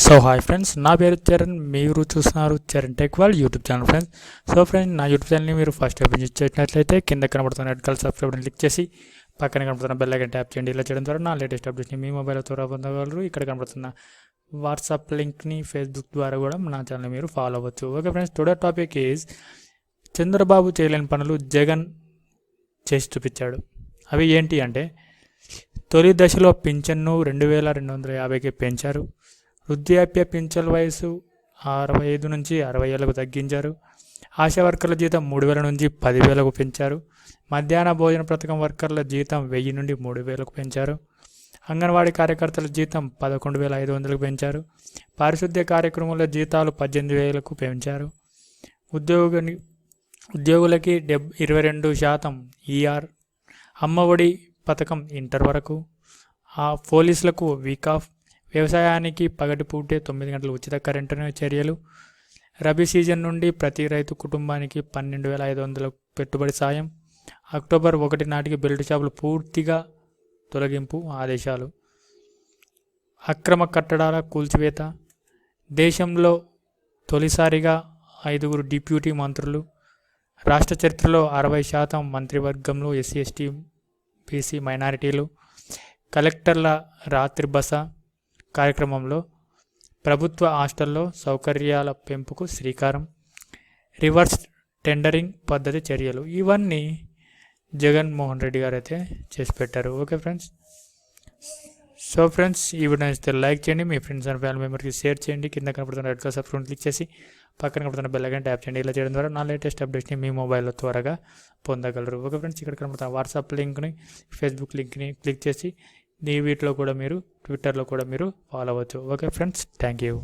So hi friends, నా పేరు చరణ్. మీరు చూస్తున్నారు Charan tech world YouTube channel friends. So friends, నా యూట్యూబ్ ఛానల్ని మీరు ఫస్ట్ టైం విజిట్ చేసినట్లయితే కింద కనబడుతున్న రెడ్ కలర్ సబ్స్క్రైబ్ క్లిక్ చేసి పక్కన కనబడుతున్న బెల్ ఐకాన్ ట్యాప్ చేయండి. ఇలా చేయడం ద్వారా నా లేటెస్ట్ అప్డేట్స్ని మీ మొబైల్ ద్వారా పొందగలరు. ఇక్కడ కనబడుతున్న వాట్సాప్ లింక్ని ఫేస్బుక్ ద్వారా కూడా నా ఛానల్ని మీరు ఫాలో అవ్వచ్చు. Okay friends, today topic is Chandrababu చేయలేని పనులు జగన్ చేసి చూపించాడు. అవి ఏంటి అంటే, తొలి దశలో పింఛన్ను 2250కి పెంచారు. వృద్ధాప్య పింఛన్ వయసు 65 నుంచి 60 ఏళ్లకు తగ్గించారు. ఆశా వర్కర్ల జీతం 3000 నుంచి 10,000కు పెంచారు. మధ్యాహ్న భోజన పథకం వర్కర్ల జీతం 1000 నుండి 3000కు పెంచారు. అంగన్వాడీ కార్యకర్తల జీతం 11,500కు పెంచారు. పారిశుద్ధ్య కార్యక్రమాల జీతాలు 18,000కు పెంచారు. ఉద్యోగులకి 22% ఈఆర్. అమ్మఒడి పథకం ఇంటర్ వరకు. పోలీసులకు వీక్ ఆఫ్. వ్యవసాయానికి పగటిపూటే 9 గంటల ఉచిత కరెంటు చర్యలు. రబీ సీజన్ నుండి ప్రతి రైతు కుటుంబానికి 12,500 పెట్టుబడి సాయం. అక్టోబర్ 1 నాటికి బెల్ట్ షాపులు పూర్తిగా తొలగింపు ఆదేశాలు. అక్రమ కట్టడాల కూల్చివేత. దేశంలో తొలిసారిగా 5 డిప్యూటీ మంత్రులు. రాష్ట్ర చరిత్రలో 60% మంత్రివర్గంలో ఎస్సీ ఎస్టీ బీసీ మైనారిటీలు. కలెక్టర్ల రాత్రి బస కార్యక్రమంలో ప్రభుత్వ హాస్టల్లో సౌకర్యాల పెంపుకు శ్రీకారం. రివర్స్ టెండరింగ్ పద్ధతి చర్యలు. ఇవన్నీ జగన్ మోహన్ రెడ్డి గారు అయితే చేసి పెట్టారు. ఓకే ఫ్రెండ్స్, సో ఫ్రెండ్స్, ఈ వీడియో నచ్చితే లైక్ చేయండి, మీ ఫ్రెండ్స్ అండ్ ఫ్యామిలీ మెంబర్కి షేర్ చేయండి. కింద కనపడుతున్న రెడ్ కలర్ సబ్స్క్రైబ్ క్లిక్ చేసి పక్కన కనపడుతున్న బెల్ ఐకాన్ ట్యాప్ చేయండి. ఇలా చేయడం ద్వారా నా లేటెస్ట్ అప్డేట్స్ని మీ మొబైల్లో త్వరగా పొందగలరు. ఓకే ఫ్రెండ్స్, ఇక్కడ కనపడుతున్న వాట్సాప్ లింక్ని, ఫేస్బుక్ లింక్ని క్లిక్ చేసి వీటిలో కూడా మీరు ట్విట్టర్లో కూడా మీరు ఫాలో అవ్వచ్చు. Okay friends, thank you.